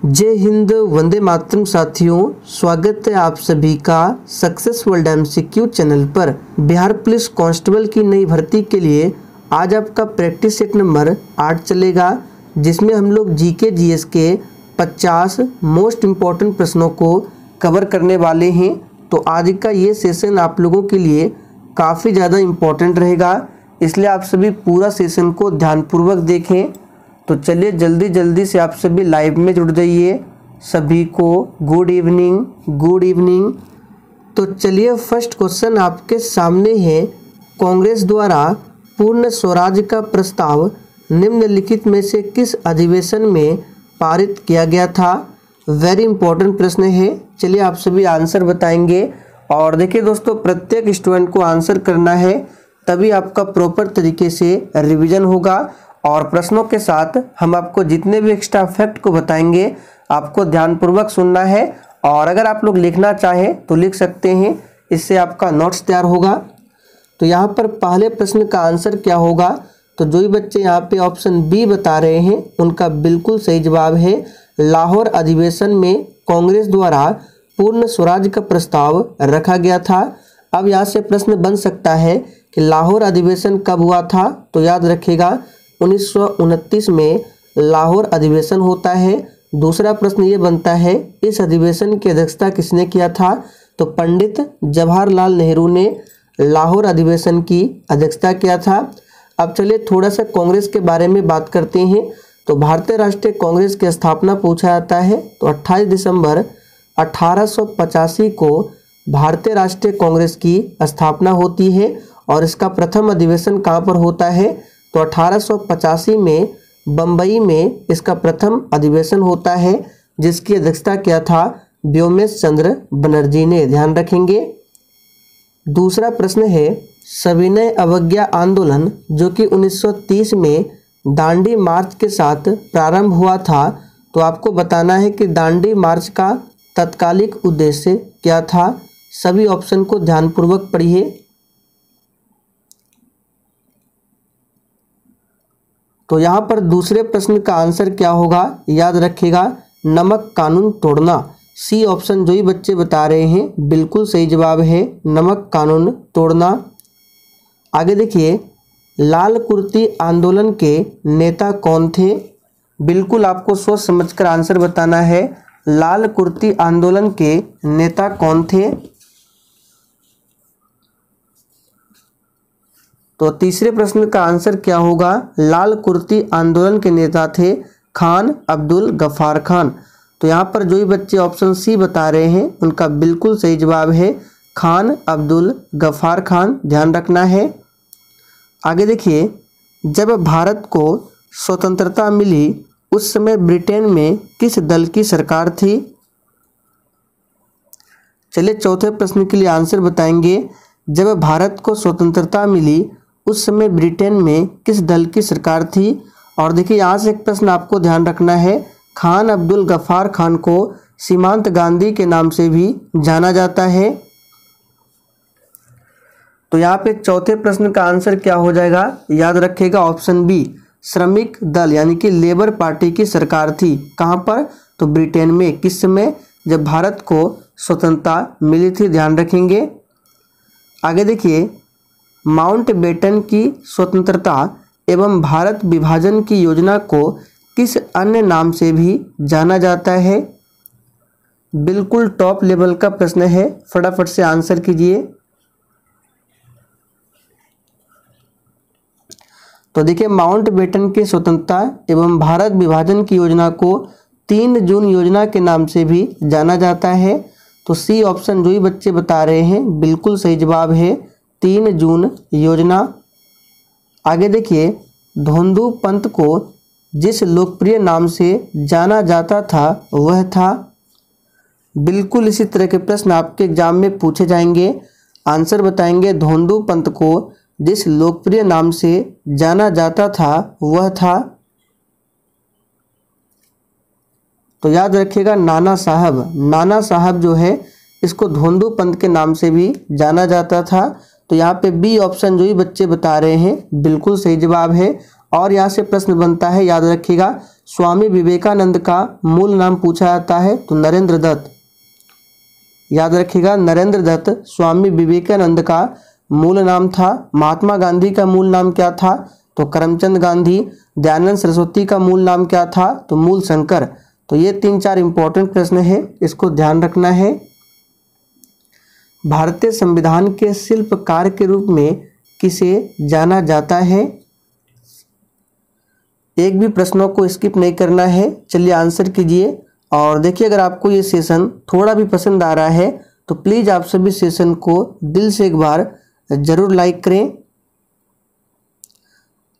जय हिंद, वंदे मातरम साथियों, स्वागत है आप सभी का सक्सेस वर्ल्ड एमसीक्यू चैनल पर। बिहार पुलिस कांस्टेबल की नई भर्ती के लिए आज आपका प्रैक्टिस सेट नंबर 8 चलेगा, जिसमें हम लोग जीके जीएस के 50 मोस्ट इम्पॉर्टेंट प्रश्नों को कवर करने वाले हैं। तो आज का ये सेशन आप लोगों के लिए काफ़ी ज़्यादा इम्पॉर्टेंट रहेगा, इसलिए आप सभी पूरा सेशन को ध्यानपूर्वक देखें। तो चलिए जल्दी से आप सभी लाइव में जुड़ जाइए। सभी को गुड इवनिंग। तो चलिए फर्स्ट क्वेश्चन आपके सामने है। कांग्रेस द्वारा पूर्ण स्वराज का प्रस्ताव निम्नलिखित में से किस अधिवेशन में पारित किया गया था? वेरी इंपॉर्टेंट प्रश्न है। चलिए आप सभी आंसर बताएंगे। और देखिए दोस्तों, प्रत्येक स्टूडेंट को आंसर करना है, तभी आपका प्रॉपर तरीके से रिवीजन होगा। और प्रश्नों के साथ हम आपको जितने भी एक्स्ट्रा फैक्ट को बताएंगे, आपको ध्यानपूर्वक सुनना है। और अगर आप लोग लिखना चाहें तो लिख सकते हैं, इससे आपका नोट्स तैयार होगा। तो यहाँ पर पहले प्रश्न का आंसर क्या होगा? तो जो भी बच्चे यहाँ पे ऑप्शन बी बता रहे हैं, उनका बिल्कुल सही जवाब है। लाहौर अधिवेशन में कांग्रेस द्वारा पूर्ण स्वराज का प्रस्ताव रखा गया था। अब यहाँ से प्रश्न बन सकता है कि लाहौर अधिवेशन कब हुआ था? तो याद रखिएगा 1929 में लाहौर अधिवेशन होता है। दूसरा प्रश्न ये बनता है, इस अधिवेशन की अध्यक्षता किसने किया था? तो पंडित जवाहरलाल नेहरू ने लाहौर अधिवेशन की अध्यक्षता किया था। अब चलिए थोड़ा सा कांग्रेस के बारे में बात करते हैं। तो भारतीय राष्ट्रीय कांग्रेस की स्थापना पूछा जाता है, तो 28 दिसंबर 1885 को भारतीय राष्ट्रीय कांग्रेस की स्थापना होती है। और इसका प्रथम अधिवेशन कहाँ पर होता है? तो 1885 में बम्बई में इसका प्रथम अधिवेशन होता है, जिसकी अध्यक्षता किया था व्योमेश चंद्र बनर्जी ने। ध्यान रखेंगे। दूसरा प्रश्न है, सविनय अवज्ञा आंदोलन जो कि 1930 में दांडी मार्च के साथ प्रारंभ हुआ था, तो आपको बताना है कि दांडी मार्च का तत्कालिक उद्देश्य क्या था? सभी ऑप्शन को ध्यानपूर्वक पढ़िए। तो यहाँ पर दूसरे प्रश्न का आंसर क्या होगा? याद रखिएगा, नमक कानून तोड़ना। सी ऑप्शन जो ही बच्चे बता रहे हैं, बिल्कुल सही जवाब है, नमक कानून तोड़ना। आगे देखिए, लाल कुर्ती आंदोलन के नेता कौन थे? बिल्कुल आपको सोच समझकर आंसर बताना है। लाल कुर्ती आंदोलन के नेता कौन थे? तो तीसरे प्रश्न का आंसर क्या होगा? लाल कुर्ती आंदोलन के नेता थे खान अब्दुल गफ्फार खान। तो यहाँ पर जो ही बच्चे ऑप्शन सी बता रहे हैं, उनका बिल्कुल सही जवाब है खान अब्दुल गफ्फार खान। ध्यान रखना है। आगे देखिए, जब भारत को स्वतंत्रता मिली उस समय ब्रिटेन में किस दल की सरकार थी? चलिए चौथे प्रश्न के लिए आंसर बताएंगे। जब भारत को स्वतंत्रता मिली उस समय ब्रिटेन में किस दल की सरकार थी? और देखिए यहाँ से एक प्रश्न आपको ध्यान रखना है, खान अब्दुल गफ्फार खान को सीमांत गांधी के नाम से भी जाना जाता है। तो यहाँ पे चौथे प्रश्न का आंसर क्या हो जाएगा? याद रखिएगा ऑप्शन बी, श्रमिक दल यानी कि लेबर पार्टी की सरकार थी। कहाँ पर? तो ब्रिटेन में। किस समय? जब भारत को स्वतंत्रता मिली थी। ध्यान रखेंगे। आगे देखिए, माउंटबेटन की स्वतंत्रता एवं भारत विभाजन की योजना को किस अन्य नाम से भी जाना जाता है? बिल्कुल टॉप लेवल का प्रश्न है, फटाफट से आंसर कीजिए। तो देखिए, माउंटबेटन की स्वतंत्रता एवं भारत विभाजन की योजना को 3 जून योजना के नाम से भी जाना जाता है। तो सी ऑप्शन जो ही बच्चे बता रहे हैं, बिल्कुल सही जवाब है 3 जून योजना। आगे देखिए, धोंदू पंथ को जिस लोकप्रिय नाम से जाना जाता था वह था? बिल्कुल इसी तरह के प्रश्न आपके एग्जाम में पूछे जाएंगे। आंसर बताएंगे, धोंदू पंथ को जिस लोकप्रिय नाम से जाना जाता था वह था? तो याद रखिएगा नाना साहब। नाना साहब जो है, इसको धोंदू पंथ के नाम से भी जाना जाता था। तो यहाँ पे बी ऑप्शन जो ही बच्चे बता रहे हैं, बिल्कुल सही जवाब है। और यहाँ से प्रश्न बनता है, याद रखिएगा, स्वामी विवेकानंद का मूल नाम पूछा जाता है तो नरेंद्र दत्त। याद रखिएगा, नरेंद्र दत्त स्वामी विवेकानंद का मूल नाम था। महात्मा गांधी का मूल नाम क्या था तो करमचंद गांधी। दयानंद सरस्वती का मूल नाम क्या था तो मूल शंकर। तो ये 3-4 इंपॉर्टेंट प्रश्न है, इसको ध्यान रखना है। भारतीय संविधान के शिल्पकार के रूप में किसे जाना जाता है? एक भी प्रश्नों को स्किप नहीं करना है। चलिए आंसर कीजिए। और देखिए, अगर आपको ये सेशन थोड़ा भी पसंद आ रहा है तो प्लीज़ आप सभी सेशन को दिल से एक बार ज़रूर लाइक करें।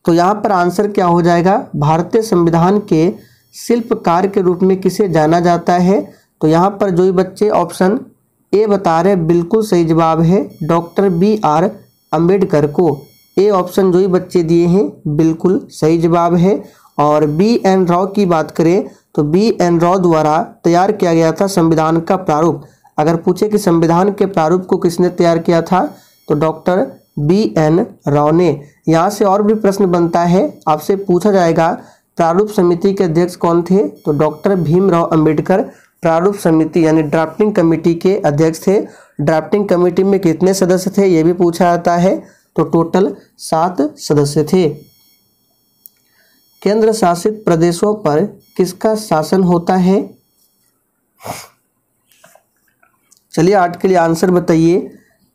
तो यहाँ पर आंसर क्या हो जाएगा? भारतीय संविधान के शिल्पकार के रूप में किसे जाना जाता है? तो यहाँ पर जो भी बच्चे ऑप्शन ए बता रहे बिल्कुल सही जवाब है डॉक्टर BR अम्बेडकर को। ए ऑप्शन जो ही बच्चे दिए हैं बिल्कुल सही जवाब है। और BN राव की बात करें तो BN राव द्वारा तैयार किया गया था संविधान का प्रारूप। अगर पूछे कि संविधान के प्रारूप को किसने तैयार किया था तो डॉक्टर BN राव ने। यहाँ से और भी प्रश्न बनता है, आपसे पूछा जाएगा प्रारूप समिति के अध्यक्ष कौन थे तो डॉक्टर भीमराव अंबेडकर प्रारूप समिति यानी ड्राफ्टिंग कमेटी के अध्यक्ष थे। ड्राफ्टिंग कमेटी में कितने सदस्य थे ये भी पूछा जाता है, तो टोटल 7 सदस्य थे। केंद्र शासित प्रदेशों पर किसका शासन होता है? चलिए 8 के लिए आंसर बताइए।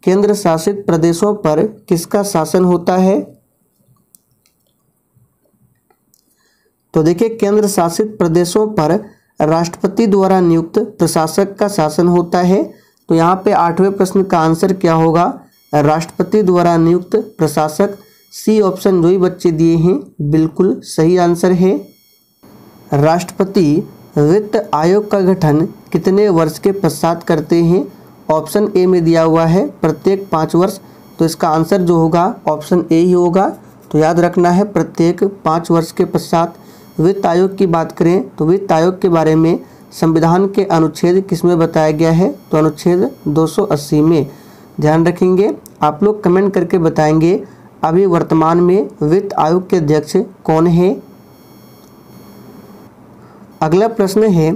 केंद्र शासित प्रदेशों पर किसका शासन होता है? तो देखिए, केंद्र शासित प्रदेशों पर राष्ट्रपति द्वारा नियुक्त प्रशासक का शासन होता है। तो यहाँ पे 8वें प्रश्न का आंसर क्या होगा? राष्ट्रपति द्वारा नियुक्त प्रशासक। सी ऑप्शन जो ही बच्चे दिए हैं बिल्कुल सही आंसर है। राष्ट्रपति वित्त आयोग का गठन कितने वर्ष के पश्चात करते हैं? ऑप्शन ए में दिया हुआ है प्रत्येक 5 वर्ष। तो इसका आंसर जो होगा ऑप्शन ए ही होगा। तो याद रखना है प्रत्येक 5 वर्ष के पश्चात। वित्त आयोग की बात करें तो वित्त आयोग के बारे में संविधान के अनुच्छेद किसमें बताया गया है तो अनुच्छेद 280 में। ध्यान रखेंगे, आप लोग कमेंट करके बताएंगे अभी वर्तमान में वित्त आयोग के अध्यक्ष कौन है। अगला प्रश्न है,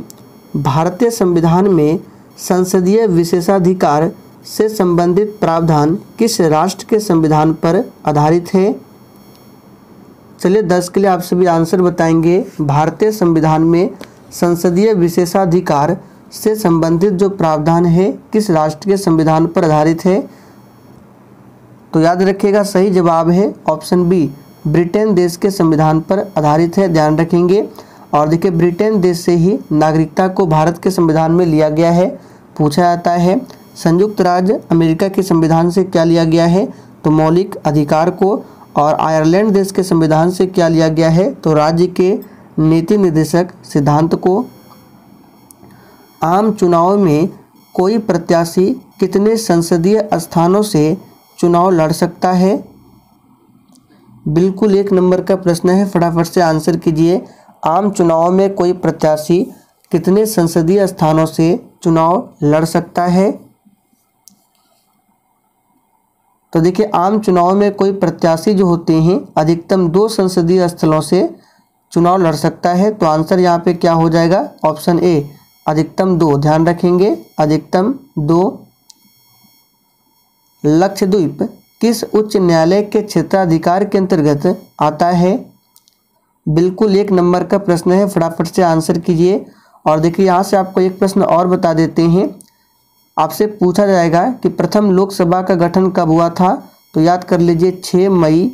भारतीय संविधान में संसदीय विशेषाधिकार से संबंधित प्रावधान किस राष्ट्र के संविधान पर आधारित है? चलिए 10 के लिए आप सभी आंसर बताएंगे। भारतीय संविधान में संसदीय विशेषाधिकार से संबंधित जो प्रावधान है किस राष्ट्र के संविधान पर आधारित है? तो याद रखिएगा सही जवाब है ऑप्शन बी, ब्रिटेन देश के संविधान पर आधारित है। ध्यान रखेंगे। और देखिए, ब्रिटेन देश से ही नागरिकता को भारत के संविधान में लिया गया है, पूछा जाता है। संयुक्त राज्य अमेरिका के संविधान से क्या लिया गया है तो मौलिक अधिकार को। और आयरलैंड देश के संविधान से क्या लिया गया है तो राज्य के नीति निर्देशक सिद्धांत को। आम चुनाव में कोई प्रत्याशी कितने संसदीय स्थानों से चुनाव लड़ सकता है? बिल्कुल 1 नंबर का प्रश्न है, फटाफट से आंसर कीजिए। आम चुनाव में कोई प्रत्याशी कितने संसदीय स्थानों से चुनाव लड़ सकता है? तो देखिए, आम चुनाव में कोई प्रत्याशी जो होते हैं अधिकतम 2 संसदीय स्थलों से चुनाव लड़ सकता है। तो आंसर यहाँ पे क्या हो जाएगा? ऑप्शन ए, अधिकतम 2। ध्यान रखेंगे, अधिकतम 2। लक्षद्वीप किस उच्च न्यायालय के क्षेत्राधिकार के अंतर्गत आता है? बिल्कुल 1 नंबर का प्रश्न है, फटाफट से आंसर कीजिए। और देखिए, यहाँ से आपको एक प्रश्न और बता देते हैं। आपसे पूछा जाएगा कि प्रथम लोकसभा का गठन कब हुआ था? तो याद कर लीजिए 6 मई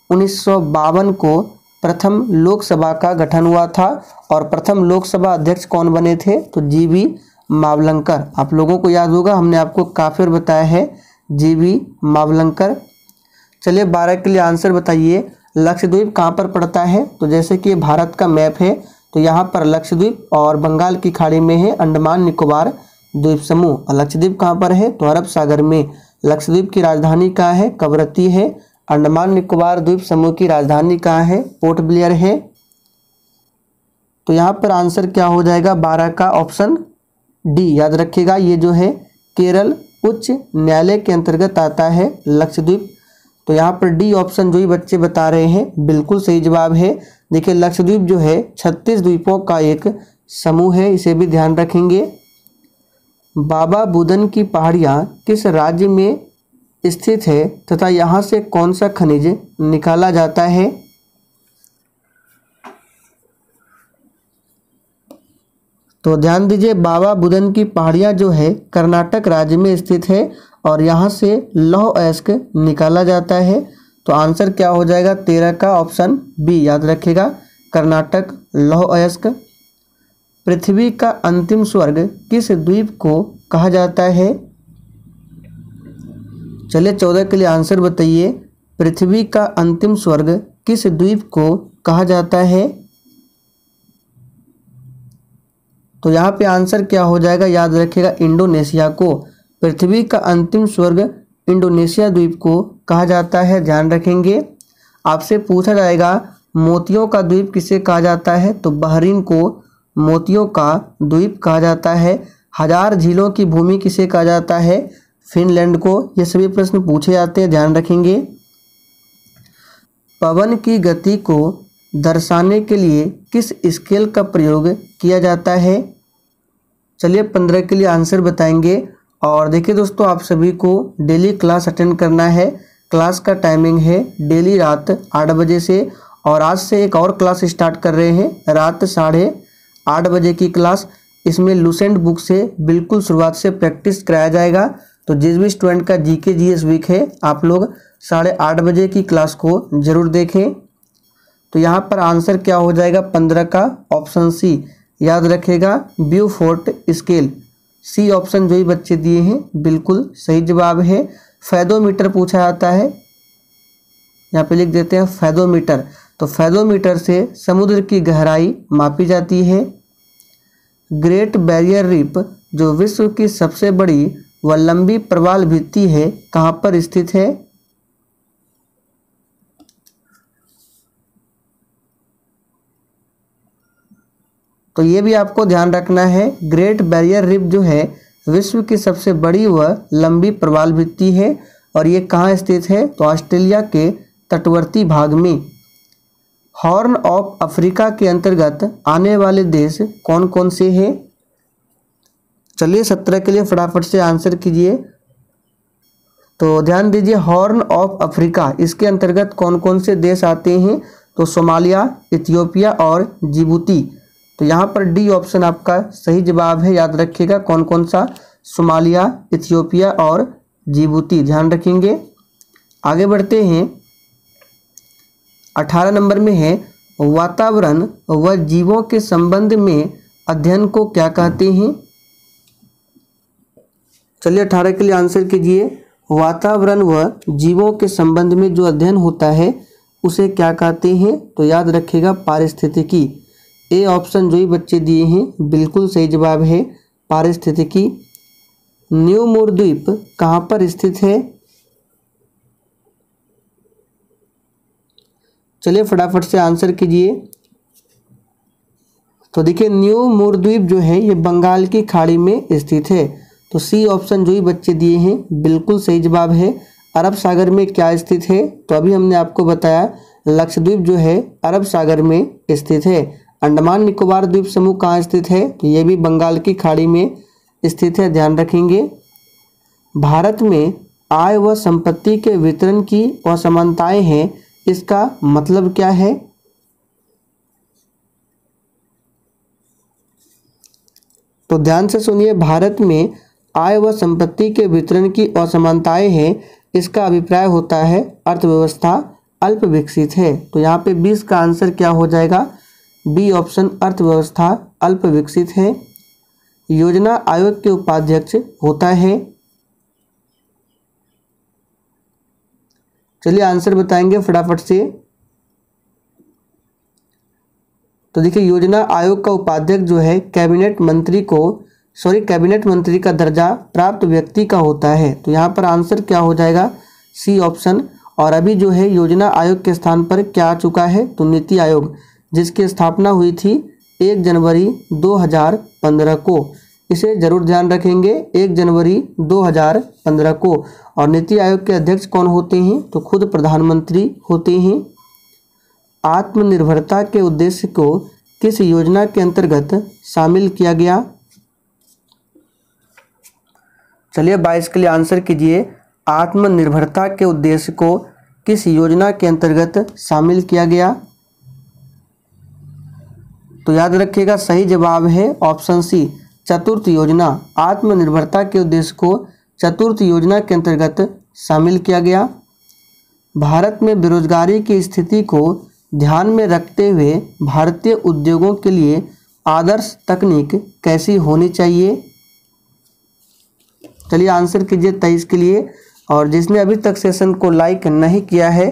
1952 को प्रथम लोकसभा का गठन हुआ था। और प्रथम लोकसभा अध्यक्ष कौन बने थे तो GV मावलंकर। आप लोगों को याद होगा, हमने आपको काफी बार बताया है GV मावलंकर। चलिए 12 के लिए आंसर बताइए। लक्षद्वीप कहाँ पर पड़ता है? तो जैसे कि भारत का मैप है तो यहाँ पर लक्षद्वीप और बंगाल की खाड़ी में है अंडमान निकोबार द्वीप समूह। लक्षद्वीप कहाँ पर है तो अरब सागर में। लक्षद्वीप की राजधानी कहाँ है? कवरत्ती है। अंडमान निकोबार द्वीप समूह की राजधानी कहाँ है? पोर्ट ब्लेयर है। तो यहाँ पर आंसर क्या हो जाएगा? 12 का ऑप्शन डी। याद रखिएगा, ये जो है केरल उच्च न्यायालय के अंतर्गत आता है लक्षद्वीप। तो यहाँ पर डी ऑप्शन जो ही बच्चे बता रहे हैं बिल्कुल सही जवाब है। देखिए लक्षद्वीप जो है 36 द्वीपों का एक समूह है, इसे भी ध्यान रखेंगे। बाबा बुदन की पहाड़ियाँ किस राज्य में स्थित है तथा यहाँ से कौन सा खनिज निकाला जाता है? तो ध्यान दीजिए, बाबा बुदन की पहाड़ियाँ जो है कर्नाटक राज्य में स्थित है और यहाँ से लौह अयस्क निकाला जाता है। तो आंसर क्या हो जाएगा 13 का ऑप्शन बी, याद रखिएगा, कर्नाटक लौह अयस्क। पृथ्वी का अंतिम स्वर्ग किस द्वीप को कहा जाता है? चलिए 14 के लिए आंसर बताइए। पृथ्वी का अंतिम स्वर्ग किस द्वीप को कहा जाता है? तो यहाँ पे आंसर क्या हो जाएगा, याद रखिएगा, इंडोनेशिया को। पृथ्वी का अंतिम स्वर्ग इंडोनेशिया द्वीप को कहा जाता है, ध्यान रखेंगे। आपसे पूछा जाएगा मोतियों का द्वीप किसे कहा जाता है? तो बहरीन को मोतियों का द्वीप कहा जाता है। हजार झीलों की भूमि किसे कहा जाता है? फिनलैंड को। ये सभी प्रश्न पूछे जाते हैं, ध्यान रखेंगे। पवन की गति को दर्शाने के लिए किस स्केल का प्रयोग किया जाता है? चलिए 15 के लिए आंसर बताएंगे। और देखिए दोस्तों, आप सभी को डेली क्लास अटेंड करना है। क्लास का टाइमिंग है डेली रात 8 बजे से, और आज से एक और क्लास स्टार्ट कर रहे हैं रात 8:30 बजे की क्लास। इसमें लूसेंट बुक से बिल्कुल शुरुआत से प्रैक्टिस कराया जाएगा। तो जिस भी स्टूडेंट का जीके जीएस वीक है, आप लोग 8:30 बजे की क्लास को जरूर देखें। तो यहाँ पर आंसर क्या हो जाएगा 15 का ऑप्शन सी, याद रखेगा, ब्यूफोर्ट स्केल। सी ऑप्शन जो ही बच्चे दिए हैं बिल्कुल सही जवाब है। फैदोमीटर पूछा जाता है, यहाँ पे लिख देते हैं फैदोमीटर। तो फैदोमीटर से समुद्र की गहराई मापी जाती है। ग्रेट बैरियर रीफ जो विश्व की सबसे बड़ी व लंबी प्रवाल भित्ति है, कहाँ पर स्थित है? तो ये भी आपको ध्यान रखना है। ग्रेट बैरियर रीफ जो है विश्व की सबसे बड़ी व लंबी प्रवाल भित्ति है, और ये कहाँ स्थित है? तो ऑस्ट्रेलिया के तटवर्ती भाग में। हॉर्न ऑफ अफ्रीका के अंतर्गत आने वाले देश कौन कौन से हैं? चलिए 17 के लिए फटाफट से आंसर कीजिए। तो ध्यान दीजिए, हॉर्न ऑफ अफ्रीका, इसके अंतर्गत कौन कौन से देश आते हैं? तो सोमालिया, इथियोपिया और जिबूती। तो यहाँ पर डी ऑप्शन आपका सही जवाब है, याद रखिएगा, कौन कौन सा? सोमालिया, इथियोपिया और जिबूती, ध्यान रखेंगे। आगे बढ़ते हैं, 18 नंबर में है वातावरण व जीवों के संबंध में अध्ययन को क्या कहते हैं? चलिए 18 के लिए आंसर कीजिए। वातावरण व जीवों के संबंध में जो अध्ययन होता है उसे क्या कहते हैं? तो याद रखिएगा, पारिस्थितिकी। ए ऑप्शन जो ही बच्चे दिए हैं बिल्कुल सही जवाब है, पारिस्थितिकी। न्यू मूर द्वीप कहाँ पर स्थित है? चलिए फटाफट से आंसर कीजिए। तो देखिए, न्यू मूर द्वीप जो है ये बंगाल की खाड़ी में स्थित है। तो सी ऑप्शन जो ही बच्चे दिए हैं बिल्कुल सही जवाब है। अरब सागर में क्या स्थित है? तो अभी हमने आपको बताया लक्षद्वीप जो है अरब सागर में स्थित है। अंडमान निकोबार द्वीप समूह कहाँ स्थित है? तो ये भी बंगाल की खाड़ी में स्थित है, ध्यान रखेंगे। भारत में आय व संपत्ति के वितरण की असमानताएं हैं, इसका मतलब क्या है? तो ध्यान से सुनिए, भारत में आय व संपत्ति के वितरण की असमानताएं हैं, इसका अभिप्राय होता है अर्थव्यवस्था अल्प विकसित है। तो यहाँ पे 20 का आंसर क्या हो जाएगा? बी ऑप्शन, अर्थव्यवस्था अल्प विकसित है। योजना आयोग के उपाध्यक्ष होता है? चलिए आंसर बताएंगे फटाफट से। तो देखिए, योजना आयोग का उपाध्यक्ष जो है कैबिनेट मंत्री का दर्जा प्राप्त व्यक्ति का होता है। तो यहाँ पर आंसर क्या हो जाएगा? C option. और अभी जो है योजना आयोग के स्थान पर क्या आ चुका है? तो नीति आयोग, जिसकी स्थापना हुई थी 1 जनवरी 2015 को। इसे जरूर ध्यान रखेंगे 1 जनवरी 2015 को। और नीति आयोग के अध्यक्ष कौन होते हैं? तो खुद प्रधानमंत्री होते हैं। आत्मनिर्भरता के उद्देश्य को किस योजना के अंतर्गत शामिल किया गया? चलिए 22 के लिए आंसर कीजिए। आत्मनिर्भरता के उद्देश्य को किस योजना के अंतर्गत शामिल किया गया? तो याद रखिएगा सही जवाब है ऑप्शन सी, चतुर्थ योजना। आत्मनिर्भरता के उद्देश्य को चतुर्थ योजना के अंतर्गत शामिल किया गया। भारत में बेरोजगारी की स्थिति को ध्यान में रखते हुए भारतीय उद्योगों के लिए आदर्श तकनीक कैसी होनी चाहिए? चलिए आंसर कीजिए 23 के लिए। और जिसने अभी तक सेशन को लाइक नहीं किया है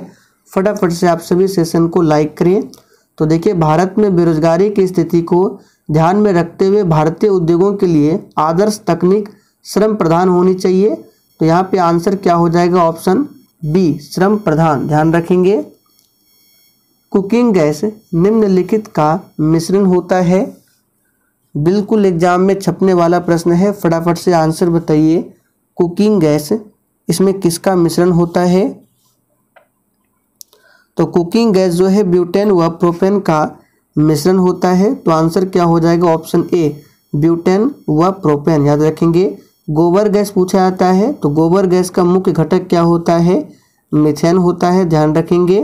फटाफट से आप सभी सेशन को लाइक करें। तो देखिए भारत में बेरोजगारी की स्थिति को ध्यान में रखते हुए भारतीय उद्योगों के लिए आदर्श तकनीक श्रम प्रधान होनी चाहिए। तो यहाँ पे आंसर क्या हो जाएगा? ऑप्शन बी, श्रम प्रधान। ध्यान रखेंगे। कुकिंग गैस निम्नलिखित का मिश्रण होता है। बिल्कुल एग्जाम में छपने वाला प्रश्न है, फटाफट से आंसर बताइए। कुकिंग गैस इसमें किसका मिश्रण होता है? तो कुकिंग गैस जो है ब्यूटेन व प्रोपेन का मिश्रण होता है। तो आंसर क्या हो जाएगा? ऑप्शन ए, ब्यूटेन व प्रोपेन। याद रखेंगे। गोबर गैस पूछा जाता है, तो गोबर गैस का मुख्य घटक क्या होता है? मीथेन होता है। ध्यान रखेंगे।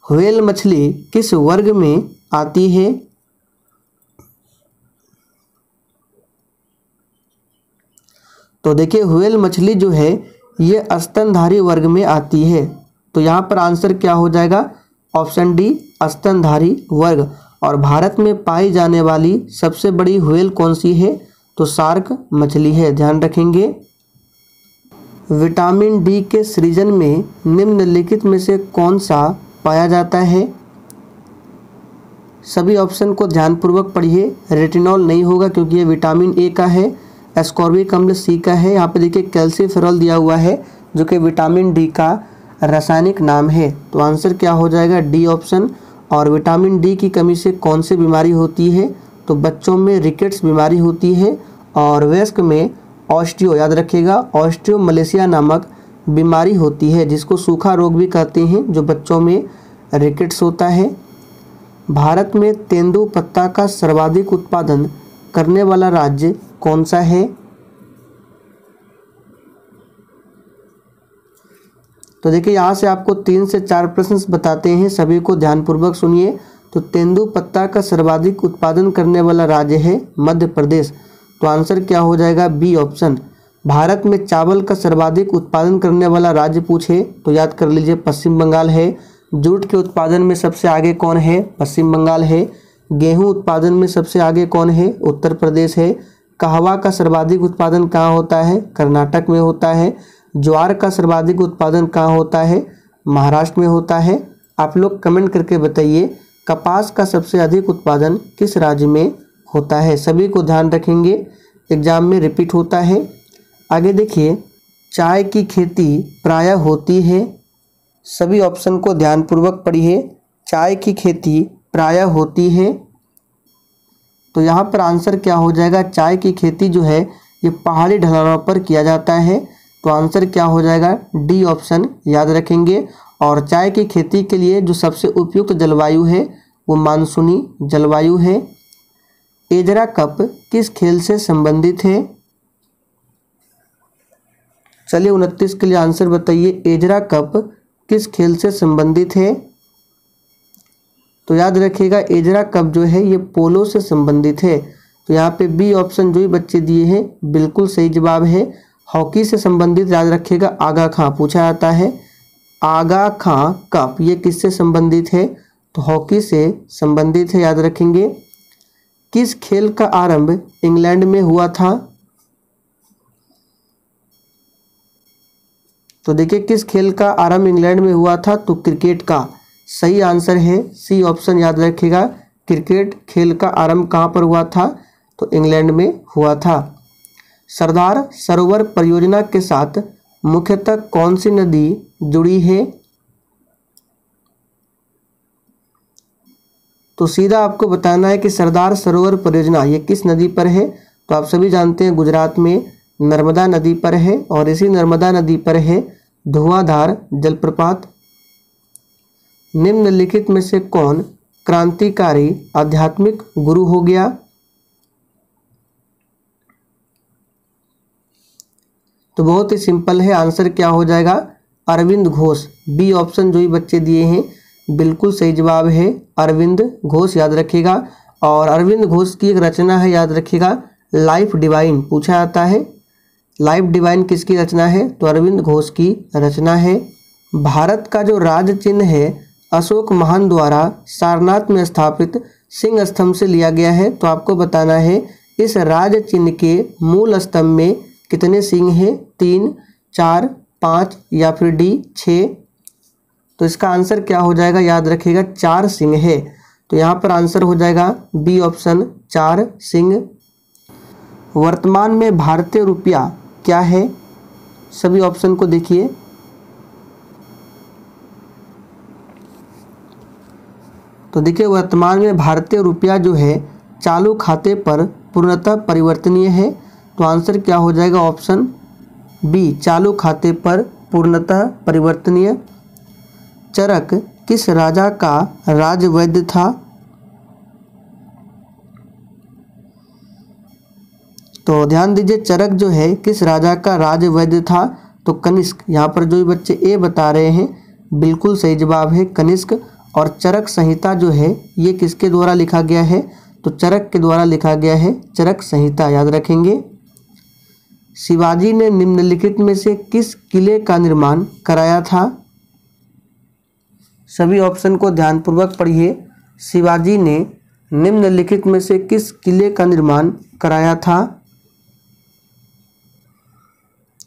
व्हेल मछली किस वर्ग में आती है? तो देखिए व्हेल मछली जो है ये स्तनधारी वर्ग में आती है। तो यहाँ पर आंसर क्या हो जाएगा? ऑप्शन डी, स्तनधारी वर्ग। और भारत में पाई जाने वाली सबसे बड़ी व्हेल कौन सी है? तो शार्क मछली है। ध्यान रखेंगे। विटामिन डी के सृजन में निम्नलिखित में से कौन सा पाया जाता है? सभी ऑप्शन को ध्यानपूर्वक पढ़िए। रेटिनॉल नहीं होगा क्योंकि ये विटामिन ए का है। एस्कॉर्बिक अम्ल सी का है। यहाँ पे देखिए कैल्सीफेरॉल दिया हुआ है जो कि विटामिन डी का रासायनिक नाम है। तो आंसर क्या हो जाएगा? D option. और विटामिन डी की कमी से कौन सी बीमारी होती है? तो बच्चों में रिकेट्स बीमारी होती है और वयस्क में ऑस्टियो, याद रखिएगा, ऑस्टियो मलेशिया नामक बीमारी होती है जिसको सूखा रोग भी कहते हैं, जो बच्चों में रिकेट्स होता है। भारत में तेंदुपत्ता का सर्वाधिक उत्पादन करने वाला राज्य कौन सा है? तो देखिए यहाँ से आपको 3 से 4 प्रश्न बताते हैं, सभी को ध्यानपूर्वक सुनिए। तो तेंदुपत्ता का सर्वाधिक उत्पादन करने वाला राज्य है मध्य प्रदेश। तो आंसर क्या हो जाएगा? B option. भारत में चावल का सर्वाधिक उत्पादन करने वाला राज्य पूछे तो याद कर लीजिए पश्चिम बंगाल है। जूट के उत्पादन में सबसे आगे कौन है? पश्चिम बंगाल है। गेहूं उत्पादन में सबसे आगे कौन है? उत्तर प्रदेश है। कहवा का सर्वाधिक उत्पादन कहाँ होता है? कर्नाटक में होता है। ज्वार का सर्वाधिक उत्पादन कहाँ होता है? महाराष्ट्र में होता है। आप लोग कमेंट करके बताइए कपास का सबसे अधिक उत्पादन किस राज्य में होता है? सभी को ध्यान रखेंगे, एग्जाम में रिपीट होता है। आगे देखिए, चाय की खेती प्रायः होती है। सभी ऑप्शन को ध्यानपूर्वक पढ़िए। चाय की खेती प्रायः होती है। तो यहाँ पर आंसर क्या हो जाएगा? चाय की खेती जो है ये पहाड़ी ढलानों पर किया जाता है। तो आंसर क्या हो जाएगा? D option. याद रखेंगे। और चाय की खेती के लिए जो सबसे उपयुक्त जलवायु है वो मानसूनी जलवायु है। एजरा कप किस खेल से संबंधित है? चलिए 29 के लिए आंसर बताइए। एजरा कप किस खेल से संबंधित है? तो याद रखिएगा एजरा कप जो है ये पोलो से संबंधित है। तो यहाँ पे बी ऑप्शन जो ही बच्चे दिए हैं बिल्कुल सही जवाब है। हॉकी से संबंधित याद रखिएगा आगा खां पूछा जाता है। आगा खां कप ये किससे संबंधित है? तो हॉकी से संबंधित है, याद रखेंगे। किस खेल का आरंभ इंग्लैंड में हुआ था? तो देखिए किस खेल का आरंभ इंग्लैंड में हुआ था? तो क्रिकेट का। सही आंसर है सी ऑप्शन। याद रखिएगा क्रिकेट खेल का आरंभ कहाँ पर हुआ था? तो इंग्लैंड में हुआ था। सरदार सरोवर परियोजना के साथ मुख्यतः कौन सी नदी जुड़ी है? तो सीधा आपको बताना है कि सरदार सरोवर परियोजना ये किस नदी पर है? तो आप सभी जानते हैं गुजरात में नर्मदा नदी पर है और इसी नर्मदा नदी पर है धुआंधार जलप्रपात। निम्नलिखित में से कौन क्रांतिकारी आध्यात्मिक गुरु हो गया? तो बहुत ही सिंपल है, आंसर क्या हो जाएगा? अरविंद घोष। बी ऑप्शन जो ही बच्चे दिए हैं बिल्कुल सही जवाब है अरविंद घोष, याद रखिएगा। और अरविंद घोष की एक रचना है, याद रखिएगा, लाइफ डिवाइन। पूछा जाता है लाइफ डिवाइन किसकी रचना है? तो अरविंद घोष की रचना है। भारत का जो राज चिन्ह है अशोक महान द्वारा सारनाथ में स्थापित सिंह स्तंभ से लिया गया है। तो आपको बताना है इस राज चिन्ह के मूल स्तंभ में कितने सिंह हैं? 3, 4, 5 या फिर डी 6? तो इसका आंसर क्या हो जाएगा? याद रखिएगा 4 सिंह है। तो यहाँ पर आंसर हो जाएगा बी ऑप्शन 4 सिंह। वर्तमान में भारतीय रुपया क्या है? सभी ऑप्शन को देखिए। तो देखिए वर्तमान में भारतीय रुपया जो है चालू खाते पर पूर्णतः परिवर्तनीय है। तो आंसर क्या हो जाएगा? ऑप्शन बी चालू खाते पर पूर्णतः परिवर्तनीय। चरक किस राजा का राजवैद्य था? तो ध्यान दीजिए चरक जो है किस राजा का राजवैद्य था? तो कनिष्क। यहाँ पर जो बच्चे ए बता रहे हैं बिल्कुल सही जवाब है कनिष्क। और चरक संहिता जो है ये किसके द्वारा लिखा गया है? तो चरक के द्वारा लिखा गया है, चरक संहिता, याद रखेंगे। शिवाजी ने निम्नलिखित में से किस किले का निर्माण कराया था? सभी ऑप्शन को ध्यानपूर्वक पढ़िए। शिवाजी ने निम्नलिखित में से किस किले का निर्माण कराया था?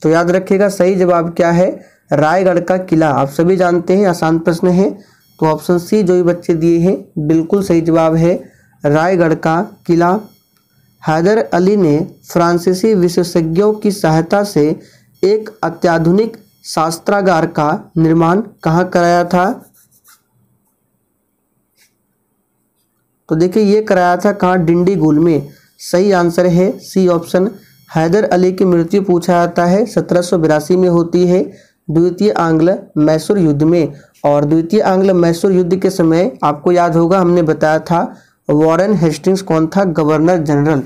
तो याद रखिएगा सही जवाब क्या है? रायगढ़ का किला। आप सभी जानते हैं आसान प्रश्न है। तो ऑप्शन सी जो ही बच्चे दिए हैं बिल्कुल सही जवाब है रायगढ़ का किला। हैदर अली ने फ्रांसीसी विशेषज्ञों की सहायता से एक अत्याधुनिक शास्त्रागार का निर्माण कहाँ कराया था? तो देखिए ये कराया था कहाँ? डिंडीगुल में। सही आंसर है सी ऑप्शन। हैदर अली की मृत्यु पूछा जाता है 1782 में होती है द्वितीय आंग्ल मैसूर युद्ध में। और द्वितीय आंग्ल मैसूर युद्ध के समय आपको याद होगा हमने बताया था वॉरेन हेस्टिंग्स कौन था? Governor general.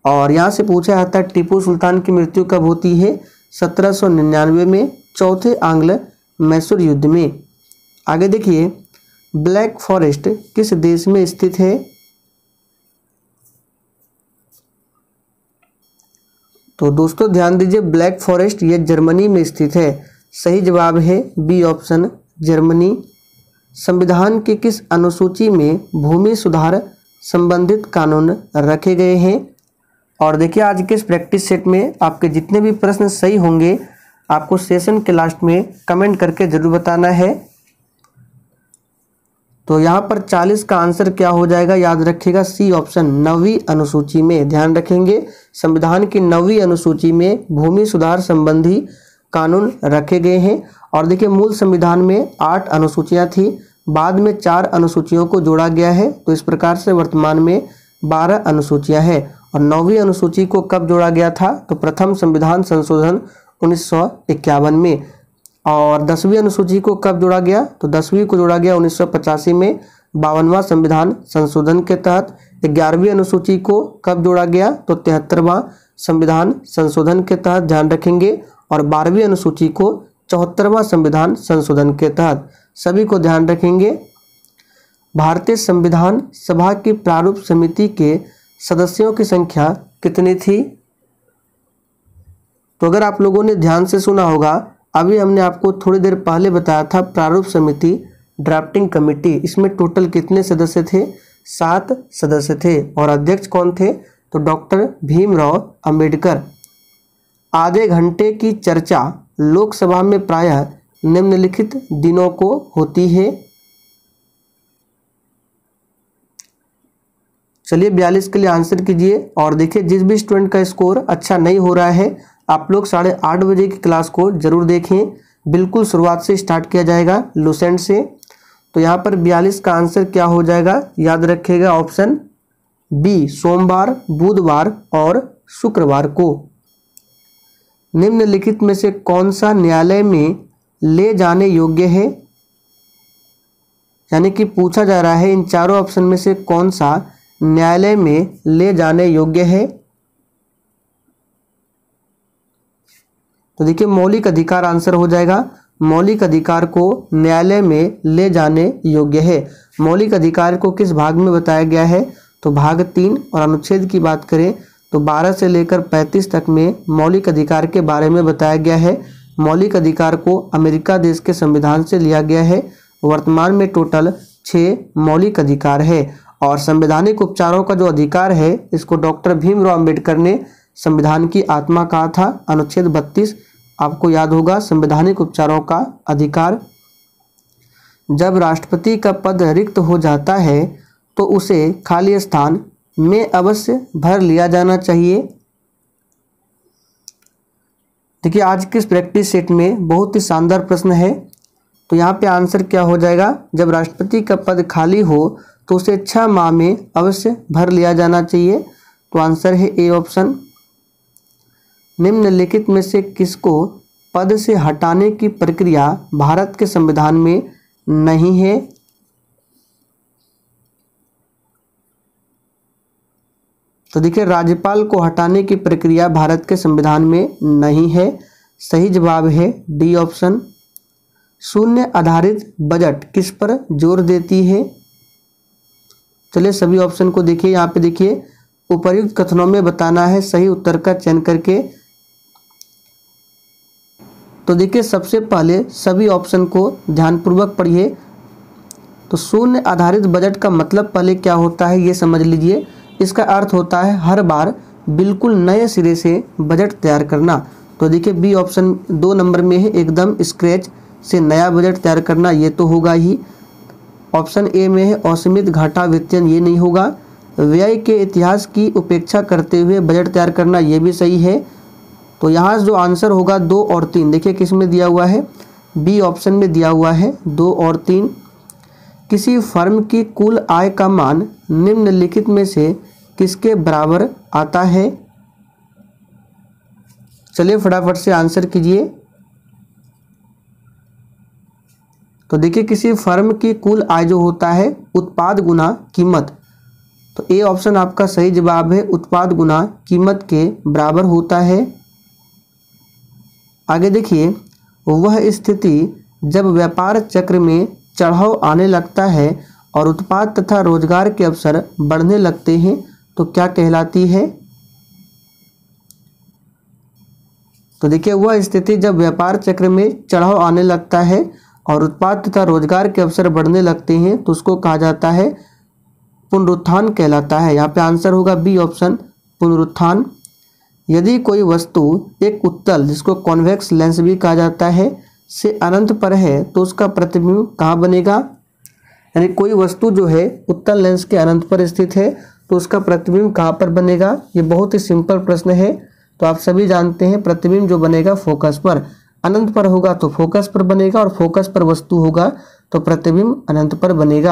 और यहाँ से पूछा जाता है टीपू सुल्तान की मृत्यु कब होती है? 1799 में चौथे आंग्ल मैसूर युद्ध में। आगे देखिए ब्लैक फॉरेस्ट किस देश में स्थित है? तो दोस्तों ध्यान दीजिए ब्लैक फॉरेस्ट ये जर्मनी में स्थित है। सही जवाब है बी ऑप्शन जर्मनी। संविधान की किस अनुसूची में भूमि सुधार संबंधित कानून रखे गए हैं? और देखिए आज के इस प्रैक्टिस सेट में आपके जितने भी प्रश्न सही होंगे आपको सेशन के लास्ट में कमेंट करके जरूर बताना है। तो यहाँ पर 40 का आंसर क्या हो जाएगा? याद रखिएगा सी ऑप्शन 9वीं अनुसूची में। ध्यान रखेंगे संविधान की 9वीं अनुसूची में भूमि सुधार संबंधी कानून रखे गए हैं। और देखिए मूल संविधान में 8 अनुसूचियां थी, बाद में 4 अनुसूचियों को जोड़ा गया है। तो इस प्रकार से वर्तमान में 12 अनुसूचियां हैं। और 9वीं अनुसूची को कब जोड़ा गया था? तो प्रथम संविधान संशोधन 1951 में। और 10वीं अनुसूची को कब जोड़ा गया? तो 10वीं को जोड़ा गया 1985 में 52वां संविधान संशोधन के तहत। 11वीं अनुसूची को कब जोड़ा गया? तो 73वां संविधान संशोधन के तहत, ध्यान रखेंगे। और 12वीं अनुसूची को 74वां संविधान संशोधन के तहत। सभी को ध्यान रखेंगे। भारतीय संविधान सभा की प्रारूप समिति के सदस्यों की संख्या कितनी थी? तो अगर आप लोगों ने ध्यान से सुना होगा अभी हमने आपको थोड़ी देर पहले बताया था प्रारूप समिति ड्राफ्टिंग कमेटी, इसमें टोटल कितने सदस्य थे? 7 सदस्य थे। और अध्यक्ष कौन थे? तो डॉक्टर भीमराव अंबेडकर। आधे घंटे की चर्चा लोकसभा में प्रायः निम्नलिखित दिनों को होती है। चलिए 42 के लिए आंसर कीजिए। और देखिए जिस भी स्टूडेंट का स्कोर अच्छा नहीं हो रहा है आप लोग 8:30 बजे की क्लास को जरूर देखें। बिल्कुल शुरुआत से स्टार्ट किया जाएगा लुसेंट से। तो यहाँ पर 42 का आंसर क्या हो जाएगा? याद रखिएगा ऑप्शन बी सोमवार, बुधवार और शुक्रवार को। निम्नलिखित में से कौन सा न्यायालय में ले जाने योग्य है, यानी कि पूछा जा रहा है इन चारों ऑप्शन में से कौन सा न्यायालय में ले जाने योग्य है। तो देखिए मौलिक अधिकार आंसर हो जाएगा। मौलिक अधिकार को न्यायालय में ले जाने योग्य है। मौलिक अधिकार को किस भाग में बताया गया है, तो भाग 3। और अनुच्छेद की बात करें तो 12 से लेकर 35 तक में मौलिक अधिकार के बारे में बताया गया है। मौलिक अधिकार को अमेरिका देश के संविधान से लिया गया है। वर्तमान में टोटल 6 मौलिक अधिकार है। और संवैधानिक उपचारों का जो अधिकार है इसको डॉक्टर भीमराव अंबेडकर ने संविधान की आत्मा कहा था। अनुच्छेद 32 आपको याद होगा, संवैधानिक उपचारों का अधिकार। जब राष्ट्रपति का पद रिक्त हो जाता है तो उसे खाली स्थान में अवश्य भर लिया जाना चाहिए। देखिए आज के इस प्रैक्टिस सेट में बहुत ही शानदार प्रश्न है। तो यहाँ पे आंसर क्या हो जाएगा, जब राष्ट्रपति का पद खाली हो तो उसे 6 माह में अवश्य भर लिया जाना चाहिए। तो आंसर है ए ऑप्शन। निम्नलिखित में से किसको पद से हटाने की प्रक्रिया भारत के संविधान में नहीं है। तो देखिए राज्यपाल को हटाने की प्रक्रिया भारत के संविधान में नहीं है। सही जवाब है डी ऑप्शन। शून्य आधारित बजट किस पर जोर देती है। चलिए सभी ऑप्शन को देखिए। यहाँ पे देखिए उपर्युक्त कथनों में बताना है सही उत्तर का चयन करके। तो देखिए सबसे पहले सभी ऑप्शन को ध्यानपूर्वक पढ़िए। तो शून्य आधारित बजट का मतलब पहले क्या होता है ये समझ लीजिए। इसका अर्थ होता है हर बार बिल्कुल नए सिरे से बजट तैयार करना। तो देखिए बी ऑप्शन 2 नंबर में है, एकदम स्क्रैच से नया बजट तैयार करना, ये तो होगा ही। ऑप्शन ए में है असीमित घाटा वित्तीयन, ये नहीं होगा। व्यय के इतिहास की उपेक्षा करते हुए बजट तैयार करना, ये भी सही है। तो यहाँ जो आंसर होगा 2 और 3, देखिए किस में दिया हुआ है, बी ऑप्शन में दिया हुआ है 2 और 3। किसी फर्म की कुल आय का मान निम्नलिखित में से किसके बराबर आता है। चलिए फटाफट से आंसर कीजिए। तो देखिए किसी फर्म की कुल आय जो होता है उत्पाद गुना कीमत। तो ए ऑप्शन आपका सही जवाब है, उत्पाद गुना कीमत के बराबर होता है। आगे देखिए वह स्थिति जब व्यापार चक्र में चढ़ाव आने लगता है और उत्पाद तथा रोजगार के अवसर बढ़ने लगते हैं तो क्या कहलाती है। तो देखिए वह स्थिति जब व्यापार चक्र में चढ़ाव आने लगता है और उत्पाद तथा रोजगार के अवसर बढ़ने लगते हैं तो उसको कहा जाता है पुनरुत्थान कहलाता है। यहाँ पे आंसर होगा बी ऑप्शन पुनरुत्थान। यदि कोई वस्तु एक उत्तल जिसको कॉन्वेक्स लेंस भी कहा जाता है से अनंत पर है तो उसका प्रतिबिंब कहाँ बनेगा। यानी कोई वस्तु जो है उत्तल लेंस के अनंत पर स्थित है तो उसका प्रतिबिंब कहाँ पर बनेगा। ये बहुत ही सिंपल प्रश्न है। तो आप सभी जानते हैं प्रतिबिंब जो बनेगा फोकस पर, अनंत पर होगा तो फोकस पर बनेगा और फोकस पर वस्तु होगा तो प्रतिबिंब अनंत पर बनेगा।